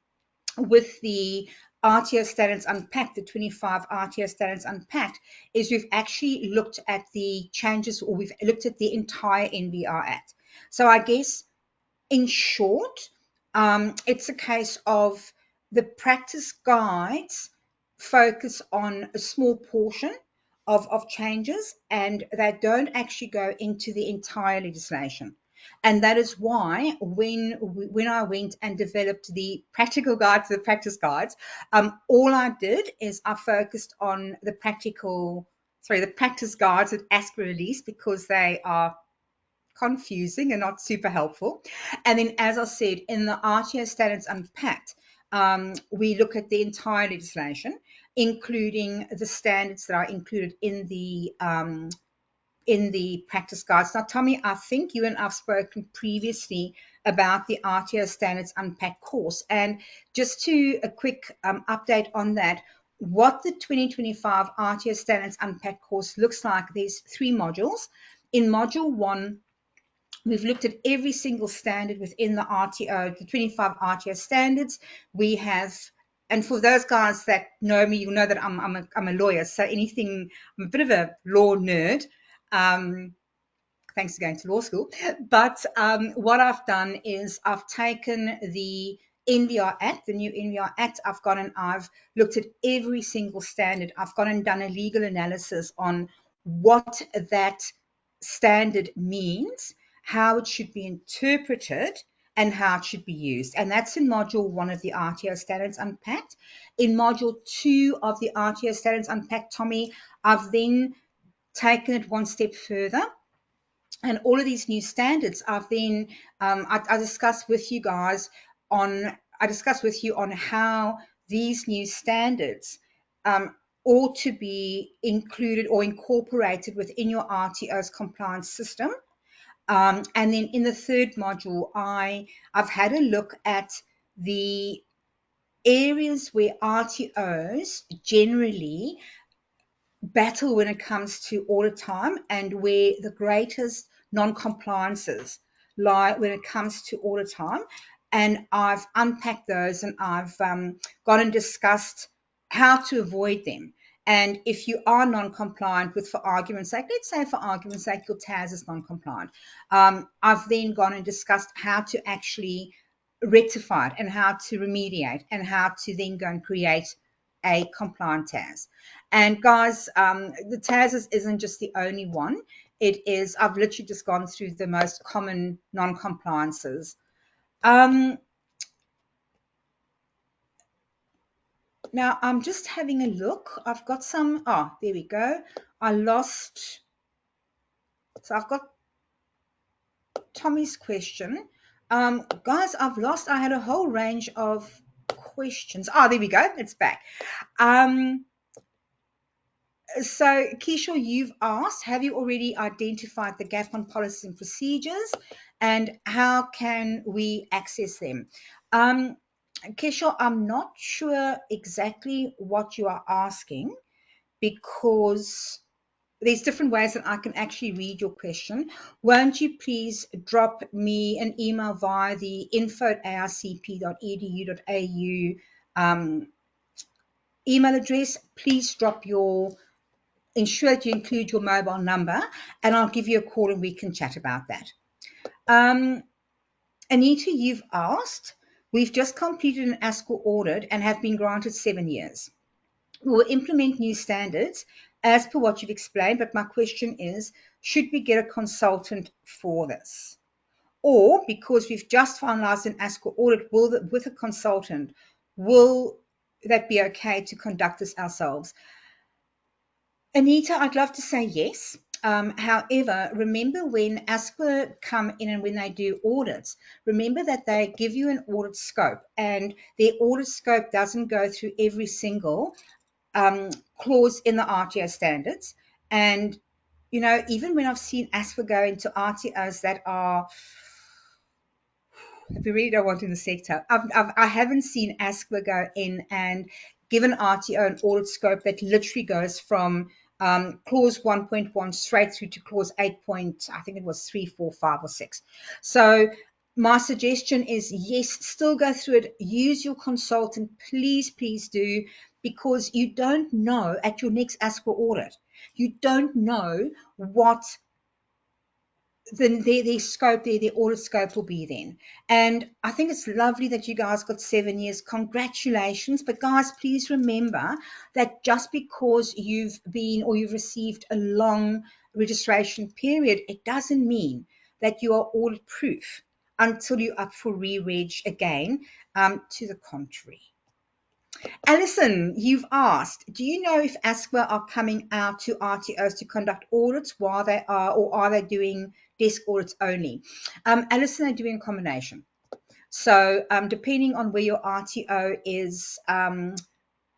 with the RTO Standards Unpacked, the 25 RTO Standards Unpacked, is we've actually looked at the changes, or we've looked at the entire NBR Act. So I guess in short, it's a case of the practice guides focus on a small portion of changes, and they don't actually go into the entire legislation. And that is why when I went and developed the practical guides, the practice guides, all I did is I focused on the practice guides that ASQA released, because they are confusing and not super helpful. And then, as I said, in the RTO Standards Unpacked, we look at the entire legislation, including the standards that are included in the practice guides. Now, Tommy, I think you and I've spoken previously about the RTO Standards Unpacked course, and just to a quick update on that. What the 2025 RTO Standards Unpacked course looks like, there's 3 modules. In module 1, we've looked at every single standard within the RTO, the 25 RTO standards. We have, and for those guys that know me, you'll know that I'm a lawyer. So anything, I'm a bit of a law nerd. Thanks for going to law school. But what I've done is I've taken the NVR Act, the new NVR Act. I've gone and I've looked at every single standard. I've gone and done a legal analysis on what that standard means, how it should be interpreted, and how it should be used. And that's in module 1 of the RTO Standards Unpacked. In module 2 of the RTO Standards Unpacked, Tommy, I've then taken it one step further. And all of these new standards I've then, I discussed with you guys on, I discussed with you on how these new standards ought to be included or incorporated within your RTO's compliance system. And then in the third module, I've had a look at the areas where RTOs generally battle when it comes to audit time, and where the greatest non-compliances lie when it comes to audit time. And I've unpacked those, and I've gone and discussed how to avoid them. And if you are non-compliant with, for argument's sake, let's say for argument's sake, your TAS is non-compliant, I've then gone and discussed how to actually rectify it, and how to remediate, and how to then go and create a compliant TAS. And guys, the TAS isn't just the only one. It is, I've literally just gone through the most common non-compliances. Now, I'm just having a look. I've got some, there we go. So I've got Tommy's question. Guys, I had a whole range of questions. There we go. It's back. So, Kishore, you've asked, have you already identified the gap on policies and procedures, and how can we access them? Kishore, I'm not sure exactly what you are asking, because there's different ways that I can actually read your question. Won't you please drop me an email via the info@ascp.edu.au email address? Please ensure that you include your mobile number, and I'll give you a call and we can chat about that. Anita, you've asked, we've just completed an ASQA audit and have been granted 7 years. We will implement new standards as per what you've explained, but my question is, should we get a consultant for this? Or, because we've just finalized an ASQA audit with a consultant, will that be okay to conduct this ourselves? Anita, I'd love to say yes. However, remember when ASQA come in and when they do audits, remember that they give you an audit scope, and their audit scope doesn't go through every single clause in the RTO standards. And, even when I've seen ASQA go into RTOs that are we really don't want in the sector. I haven't seen ASQA go in and give an RTO an audit scope that literally goes from clause 1.1 straight through to clause 8 point, I think it was 3, 4, 5, or 6. So my suggestion is, yes, still go through it. Use your consultant. Please, please do, because you don't know at your next ASQA audit. You don't know what their scope, their audit scope will be then. And I think it's lovely that you guys got 7 years. Congratulations. But guys, please remember that just because you've been or you've received a long registration period, it doesn't mean that you are audit proof until you're up for re-reg again. To the contrary. Alison, you've asked, do you know if ASQA are coming out to RTOs to conduct audits while they are, or are they doing desk audits only? Alison, they're doing a combination. So depending on where your RTO is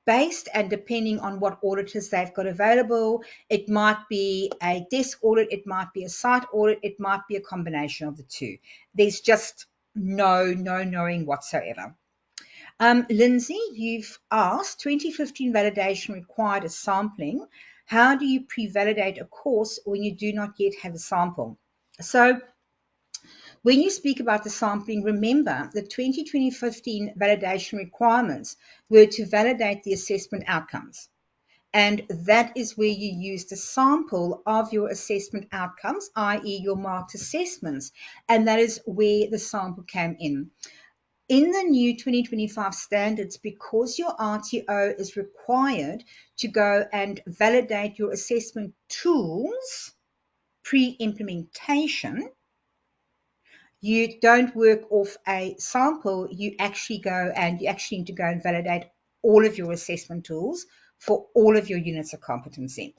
based and depending on what auditors they've got available, it might be a desk audit, it might be a site audit, it might be a combination of the two. There's just no knowing whatsoever. Lindsay, you've asked, 2015 validation required a sampling. How do you pre-validate a course when you do not yet have a sample? So when you speak about the sampling, remember the 2015 validation requirements were to validate the assessment outcomes. And that is where you use the sample of your assessment outcomes, i.e. your marked assessments. And that is where the sample came in. In the new 2025 standards, because your RTO is required to go and validate your assessment tools pre-implementation, you don't work off a sample, you actually need to go and validate all of your assessment tools for all of your units of competency.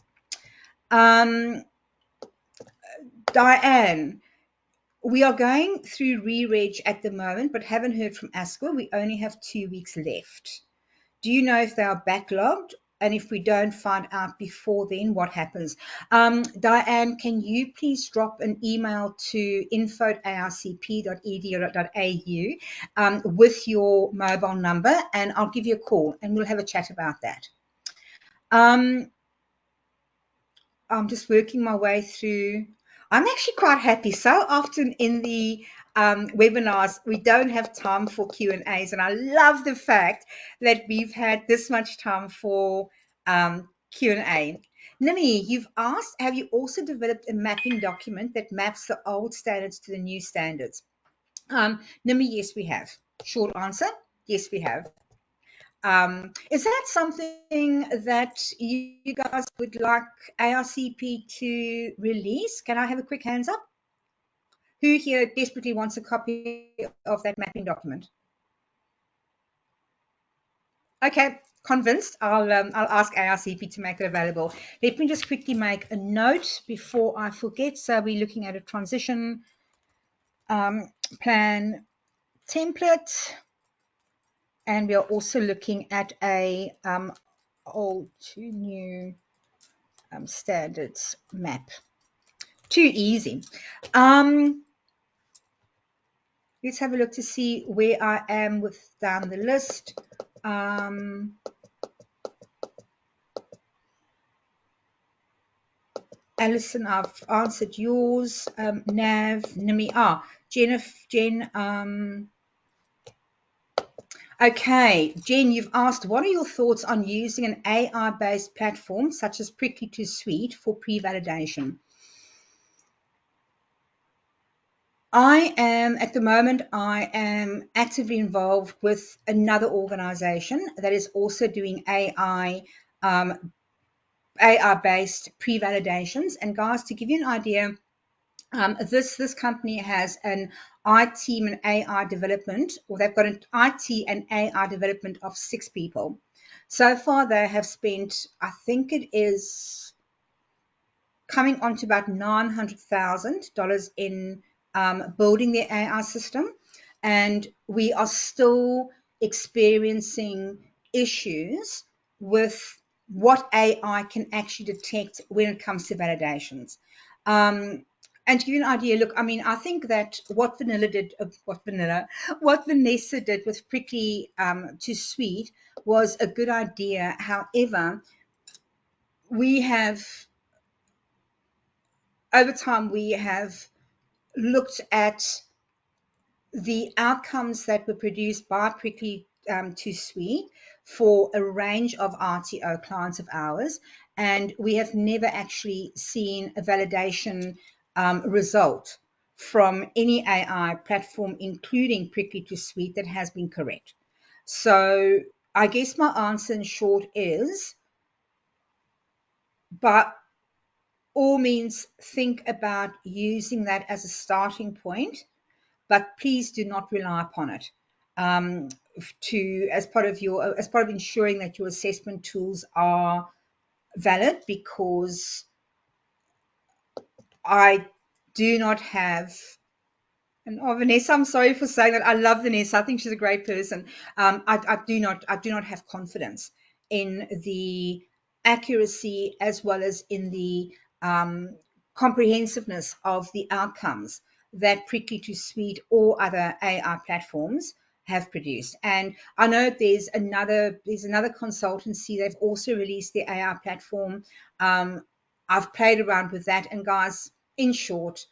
Diane, we are going through re-reg at the moment, but haven't heard from ASQA. We only have 2 weeks left. Do you know if they are backlogged? And if we don't find out before then, what happens? Diane, can you please drop an email to info@arcp.edu.au with your mobile number, and I'll give you a call, and we'll have a chat about that. I'm just working my way through. I'm actually quite happy. So often in the webinars, we don't have time for Q&As, and I love the fact that we've had this much time for Q&A. Nimi, you've asked, have you also developed a mapping document that maps the old standards to the new standards? Nimi, yes, we have. Short answer, yes, we have. Is that something that you guys would like ARCP to release? Can I have a quick hands up? Who here desperately wants a copy of that mapping document? Okay, convinced. I'll ask ARCP to make it available. Let me just quickly make a note before I forget. So we're looking at a transition plan template. And we are also looking at a old to new standards map. Too easy. Let's have a look to see where I am with down the list. Alison, I've answered yours. Nav, Nimi, Jen. Okay, Jen, you've asked, what are your thoughts on using an AI-based platform such as Prickly 2 Suite for pre-validation? At the moment, I am actively involved with another organization that is also doing AI-based pre-validations. And guys, to give you an idea, this company has an IT and AI development, or they've got an IT and AI development of 6 people. So far, they have spent, I think it is coming on to about $900,000 in building their AI system. And we are still experiencing issues with what AI can actually detect when it comes to validations. And to give you an idea, look, I mean, I think that what Vanessa did with prickly to sweet was a good idea. However, we have, over time, we have looked at the outcomes that were produced by prickly to sweet for a range of RTO clients of ours, and we have never actually seen a validation result from any AI platform, including prickly to sweet, that has been correct. So I guess my answer in short is, by all means, think about using that as a starting point, but please do not rely upon it as part of ensuring that your assessment tools are valid, because I do not have. And Vanessa, I'm sorry for saying that. I love Vanessa. I think she's a great person. I do not have confidence in the accuracy as well as in the comprehensiveness of the outcomes that Prickly to Sweet or other AI platforms have produced. And I know there's another consultancy. They've also released the AI platform. I've played around with that, and guys, in short,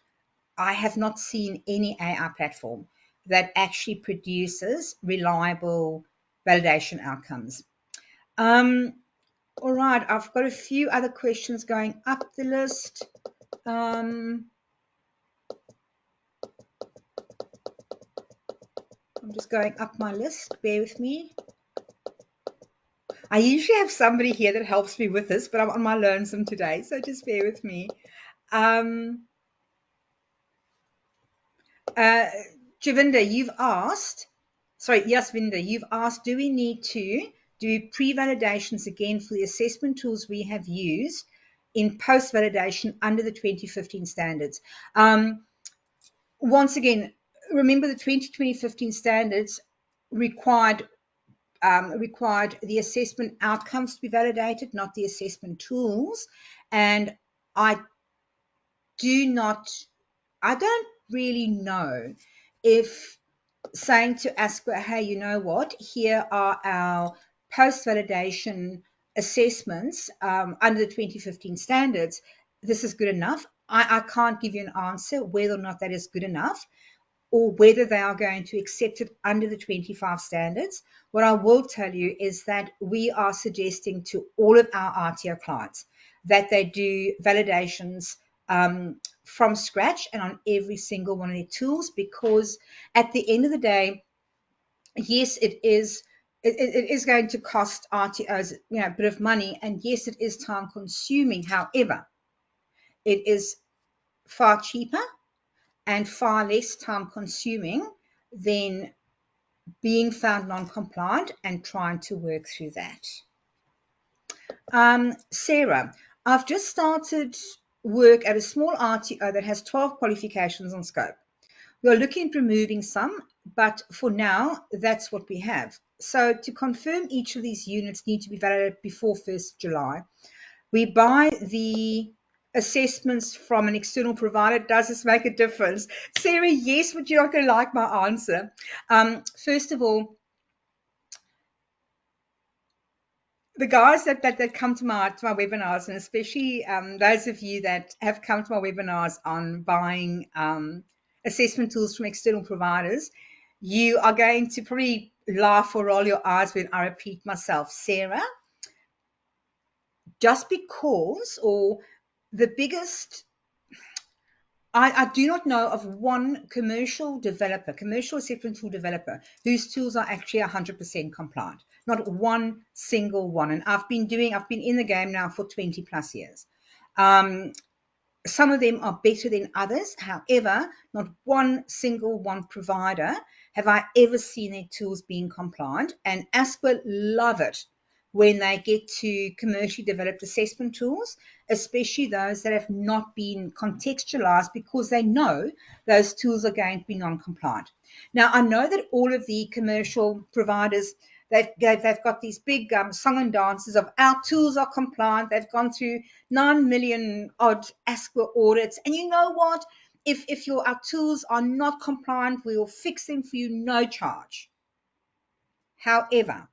I have not seen any AI platform that actually produces reliable validation outcomes. All right, I've got a few other questions going up the list. I'm just going up my list. Bear with me. I usually have somebody here that helps me with this, but I'm on my lonesome today, so just bear with me. Javinda, you've asked, do we need to do pre-validations again for the assessment tools we have used in post-validation under the 2015 standards? Once again, remember the 2015 standards required the assessment outcomes to be validated, not the assessment tools. And I don't really know if saying to ASQA, hey, you know what, here are our post-validation assessments under the 2015 standards, this is good enough. I can't give you an answer whether or not that is good enough, or whether they are going to accept it under the 25 standards. What I will tell you is that we are suggesting to all of our RTO clients that they do validations from scratch and on every single one of their tools, because at the end of the day, yes, it is going to cost RTOs a bit of money, and yes, it is time consuming. However, it is far cheaper and far less time consuming than being found non-compliant and trying to work through that. Sarah, I've just started work at a small RTO that has 12 qualifications on scope. We're looking at removing some, but for now, that's what we have. So to confirm, each of these units need to be validated before 1st July. We buy the assessments from an external provider. Does this make a difference? Sarah, yes, but you're not going to like my answer. First of all, the guys that come to my webinars, and especially those of you that have come to my webinars on buying assessment tools from external providers, you are going to probably laugh or roll your eyes when I repeat myself. Sarah, just because, or the biggest, I do not know of one commercial assessment tool developer whose tools are actually 100% compliant. Not one single one. And I've been in the game now for 20 plus years. Some of them are better than others. However, not one single one provider have I ever seen their tools being compliant. And ASQA love it when they get to commercially developed assessment tools, especially those that have not been contextualized, because they know those tools are going to be non-compliant. Now, I know that all of the commercial providers, They've got these big song and dances of our tools are compliant. They've gone through 9 million odd ASQA audits. And you know what? If our tools are not compliant, we will fix them for you, no charge. However,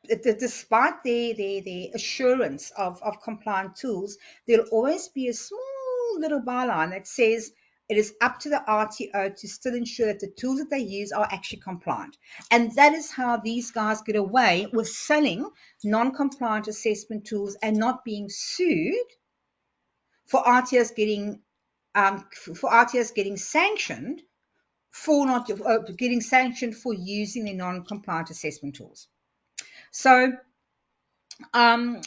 despite their assurance of compliant tools, there'll always be a small little byline that says it is up to the RTO to still ensure that the tools that they use are actually compliant. And that is how these guys get away with selling non-compliant assessment tools and not being sued for RTOs getting sanctioned for not getting sanctioned for using the non-compliant assessment tools. So the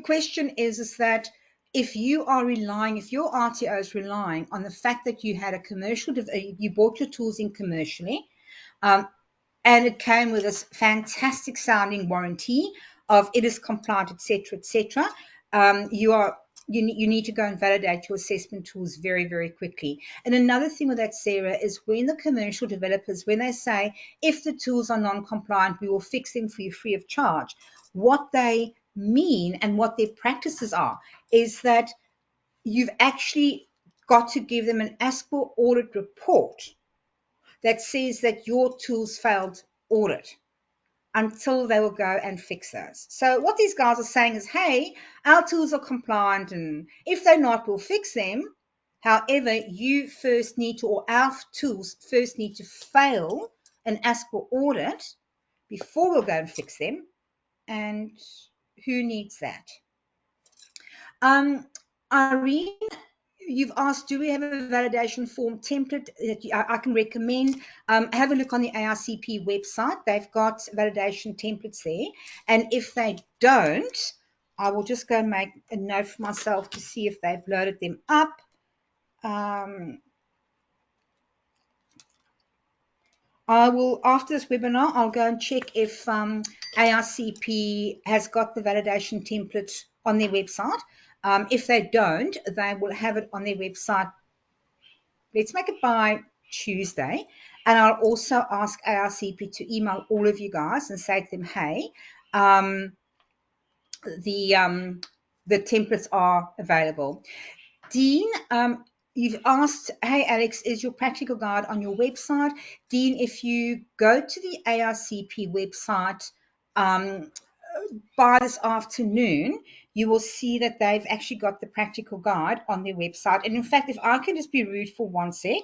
question is that if your RTO is relying on the fact that you had a commercial, you bought your tools in commercially, and it came with this fantastic sounding warranty of it is compliant, etc., you need to go and validate your assessment tools very, very quickly. And another thing with that, Sarah, is when the commercial developers, when they say, if the tools are non-compliant, we will fix them for you free of charge, what they mean and what their practices are is that you've actually got to give them an ASQA audit report that says that your tools failed audit until they will go and fix those. So what these guys are saying is, hey, our tools are compliant, and if they're not, we'll fix them. However, you first need to, or our tools first need to fail an ASQA audit before we'll go and fix them. And who needs that? Irene, you've asked, do we have a validation form template that I can recommend? Have a look on the ASCP website. They've got validation templates there. And if they don't, I will just go and make a note for myself to see if they've loaded them up. I will, after this webinar, I'll go and check if ARCP has got the validation template on their website. If they don't, they will have it on their website. Let's make it by Tuesday. And I'll also ask ARCP to email all of you guys and say to them, hey, the templates are available. Dean, you've asked, hey, Alex, is your practical guide on your website? Dean, if you go to the ARCP website by this afternoon, you will see that they've actually got the practical guide on their website. And in fact, if I can just be rude for one sec,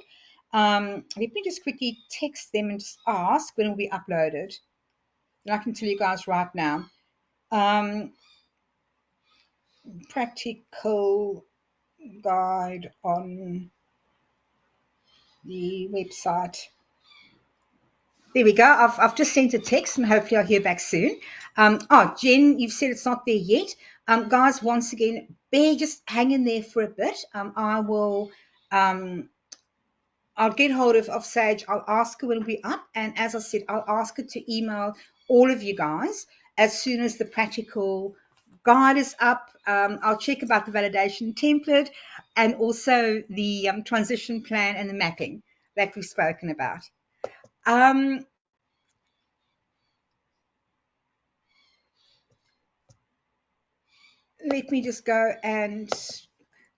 let me just quickly text them and just ask when it will be uploaded. And I can tell you guys right now. Practical guide on the website. There we go. I've just sent a text and hopefully I'll hear back soon. Jen, you've said it's not there yet. Guys, once again, bear just hang in there for a bit. I'll get hold of Sage. I'll ask her when it'll be up. And as I said, I'll ask her to email all of you guys as soon as the practical guide is up. I'll check about the validation template and also the transition plan and the mapping that we've spoken about. Let me just go and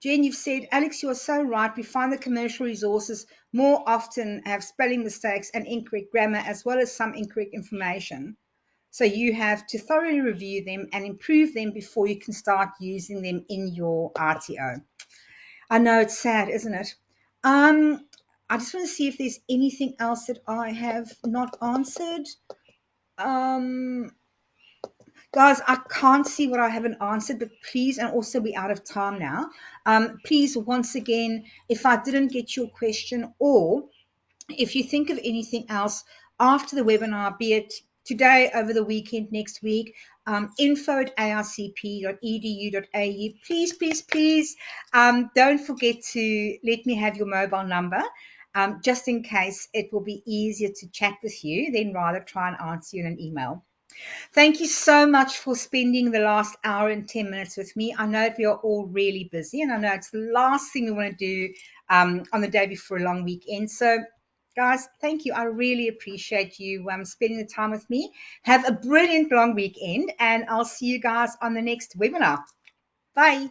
Jen, you've said, Alex, you are so right. We find the commercial resources more often have spelling mistakes and incorrect grammar, as well as some incorrect information. So you have to thoroughly review them and improve them before you can start using them in your RTO. I know it's sad, isn't it? I just want to see if there's anything else that I have not answered. Guys, I can't see what I haven't answered, but please, and also we're out of time now. Please, once again, if I didn't get your question or if you think of anything else after the webinar, be it today, over the weekend, next week, info@arcp.edu.au. Please, don't forget to let me have your mobile number, just in case it will be easier to chat with you than rather try and answer you in an email. Thank you so much for spending the last hour and 10 minutes with me. I know that we are all really busy, and I know it's the last thing we want to do on the day before a long weekend. So Guys, thank you. I really appreciate you spending the time with me. Have a brilliant long weekend, and I'll see you guys on the next webinar. Bye.